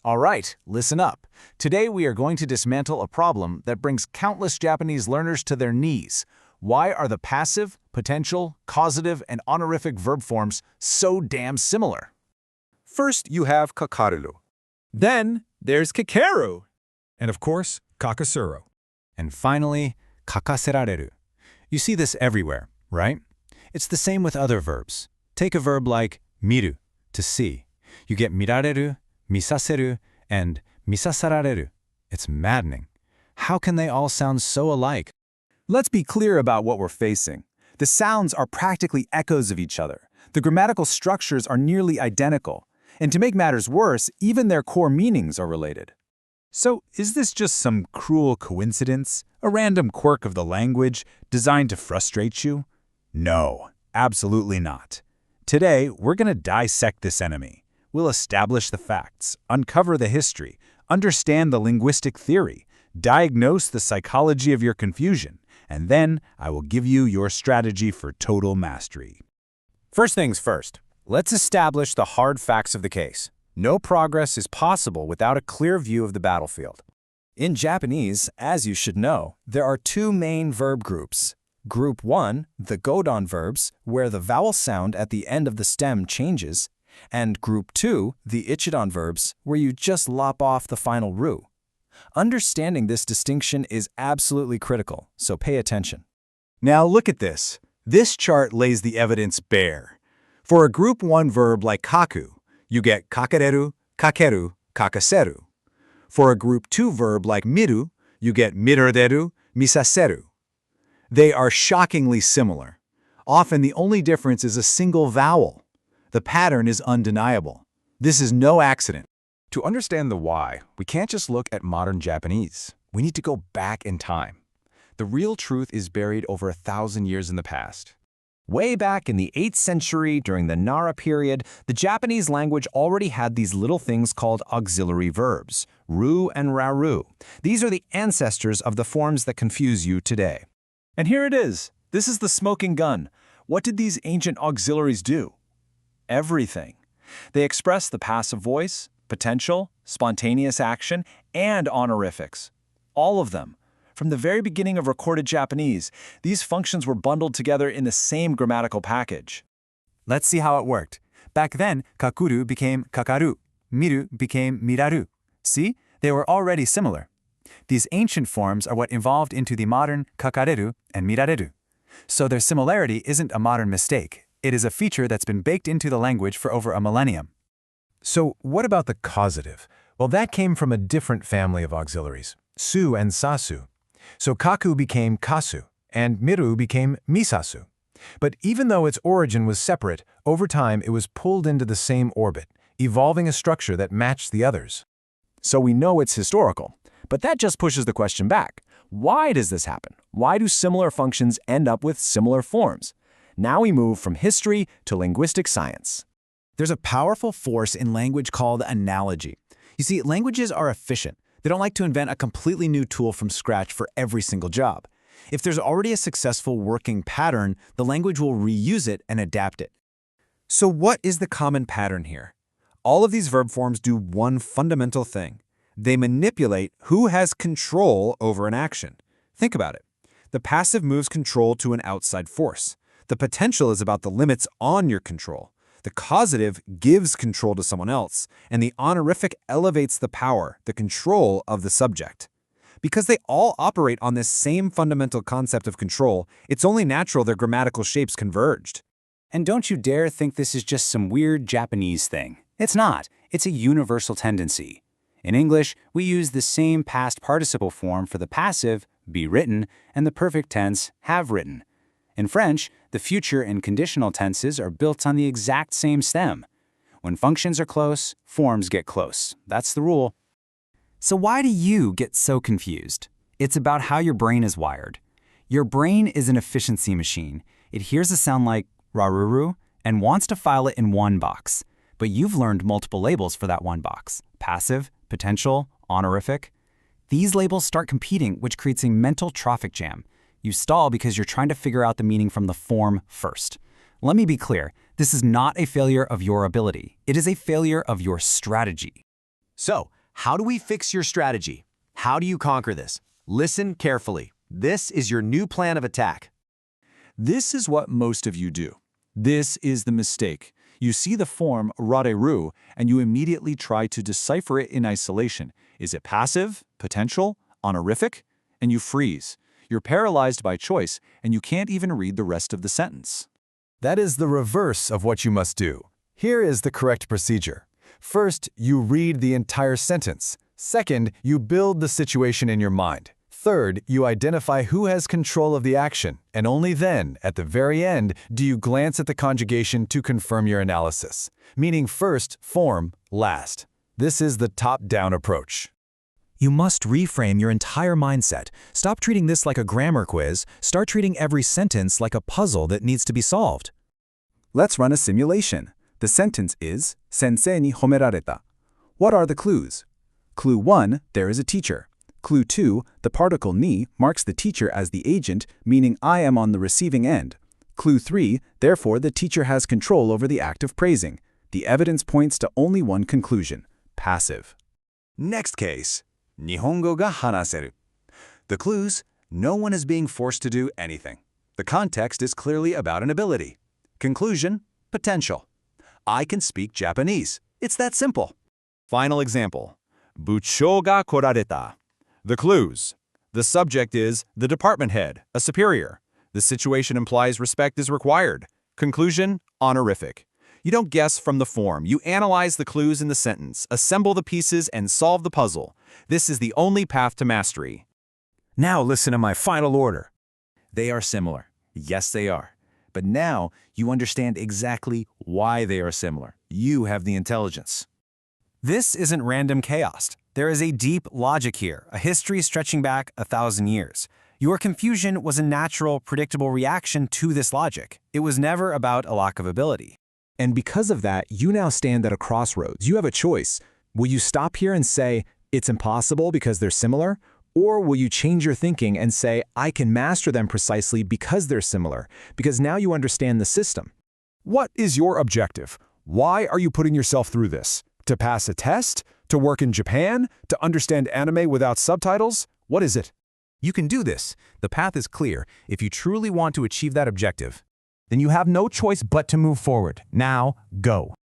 All right, listen up. Today we are going to dismantle a problem that brings countless Japanese learners to their knees. Why are the passive, potential, causative, and honorific verb forms so damn similar? First, you have kakareru. Then there's kakeru. And of course, kakaseru. And finally, kakaserareru. You see this everywhere, right? It's the same with other verbs. Take a verb like miru, to see. You get mirareru, misaseru, and misasarareru. It's maddening. How can they all sound so alike? Let's be clear about what we're facing. The sounds are practically echoes of each other. The grammatical structures are nearly identical. And to make matters worse, even their core meanings are related. So is this just some cruel coincidence? A random quirk of the language designed to frustrate you? No, absolutely not. Today, we're going to dissect this enemy. We'll establish the facts, uncover the history, understand the linguistic theory, diagnose the psychology of your confusion, and then I will give you your strategy for total mastery. First things first, let's establish the hard facts of the case. No progress is possible without a clear view of the battlefield. In Japanese, as you should know, there are two main verb groups. Group 1, the godon verbs, where the vowel sound at the end of the stem changes, and Group 2, the ichidan verbs, where you just lop off the final ru. Understanding this distinction is absolutely critical, so pay attention. Now look at this. This chart lays the evidence bare. For a Group 1 verb like kaku, you get kakareru, kakeru, kakaseru. For a Group 2 verb like miru, you get mirareru, misaseru. They are shockingly similar. Often the only difference is a single vowel. The pattern is undeniable. This is no accident. To understand the why, we can't just look at modern Japanese. We need to go back in time. The real truth is buried over 1,000 years in the past. Way back in the 8th century, during the Nara period, the Japanese language already had these little things called auxiliary verbs, ru and raru. These are the ancestors of the forms that confuse you today. And here it is. This is the smoking gun. What did these ancient auxiliaries do? Everything. They express the passive voice, potential, spontaneous action, and honorifics. All of them. From the very beginning of recorded Japanese, these functions were bundled together in the same grammatical package. Let's see how it worked. Back then, kakeru became kakaru, miru became miraru. See, they were already similar. These ancient forms are what evolved into the modern kakareru and mirareru. So their similarity isn't a modern mistake. It is a feature that's been baked into the language for over a millennium. So what about the causative? Well, that came from a different family of auxiliaries, su and sasu. So kaku became kasu, and miru became misasu. But even though its origin was separate, over time it was pulled into the same orbit, evolving a structure that matched the others. So we know it's historical. But that just pushes the question back. Why does this happen? Why do similar functions end up with similar forms? Now we move from history to linguistic science. There's a powerful force in language called analogy. You see, languages are efficient. They don't like to invent a completely new tool from scratch for every single job. If there's already a successful working pattern, the language will reuse it and adapt it. So what is the common pattern here? All of these verb forms do one fundamental thing. They manipulate who has control over an action. Think about it. The passive moves control to an outside force. The potential is about the limits on your control. The causative gives control to someone else, and the honorific elevates the power, the control of the subject. Because they all operate on this same fundamental concept of control, it's only natural their grammatical shapes converged. And don't you dare think this is just some weird Japanese thing. It's not. It's a universal tendency. In English, we use the same past participle form for the passive, be written, and the perfect tense, have written. In French, the future and conditional tenses are built on the exact same stem. When functions are close, forms get close. That's the rule. So why do you get so confused? It's about how your brain is wired. Your brain is an efficiency machine. It hears a sound like raru and wants to file it in one box. But you've learned multiple labels for that one box: passive, potential, honorific. These labels start competing, which creates a mental traffic jam. You stall because you're trying to figure out the meaning from the form first. Let me be clear, this is not a failure of your ability. It is a failure of your strategy. So, How do we fix your strategy? How do you conquer this? Listen carefully. This is your new plan of attack. This is what most of you do. This is the mistake. You see the form reru, and you immediately try to decipher it in isolation. Is it passive, potential, honorific? And you freeze. You're paralyzed by choice, and you can't even read the rest of the sentence. That is the reverse of what you must do. Here is the correct procedure. First, you read the entire sentence. Second, you build the situation in your mind. Third, you identify who has control of the action, and only then, at the very end, do you glance at the conjugation to confirm your analysis. Meaning first, form, last. This is the top-down approach. You must reframe your entire mindset. Stop treating this like a grammar quiz. Start treating every sentence like a puzzle that needs to be solved. Let's run a simulation. The sentence is, Sensei ni homerareta. What are the clues? Clue 1, there is a teacher. Clue 2, the particle ni marks the teacher as the agent, meaning I am on the receiving end. Clue 3, therefore the teacher has control over the act of praising. The evidence points to only one conclusion, passive. Next case, Nihongo ga hanaseru. The clues, no one is being forced to do anything. The context is clearly about an ability. Conclusion, potential. I can speak Japanese. It's that simple. Final example, Buchou ga korareta. The clues. The subject is the department head, a superior. The situation implies respect is required. Conclusion, honorific. You don't guess from the form. You analyze the clues in the sentence, assemble the pieces, and solve the puzzle. This is the only path to mastery. Now listen to my final order. They are similar. Yes, they are. But now you understand exactly why they are similar. You have the intelligence. This isn't random chaos. There is a deep logic here, a history stretching back 1,000 years. Your confusion was a natural, predictable reaction to this logic. It was never about a lack of ability. And because of that, you now stand at a crossroads. You have a choice. Will you stop here and say, it's impossible because they're similar? Or will you change your thinking and say, I can master them precisely because they're similar? Because now you understand the system. What is your objective? Why are you putting yourself through this? To pass a test? To work in Japan? To understand anime without subtitles? What is it? You can do this. The path is clear. If you truly want to achieve that objective, then you have no choice but to move forward. Now, go.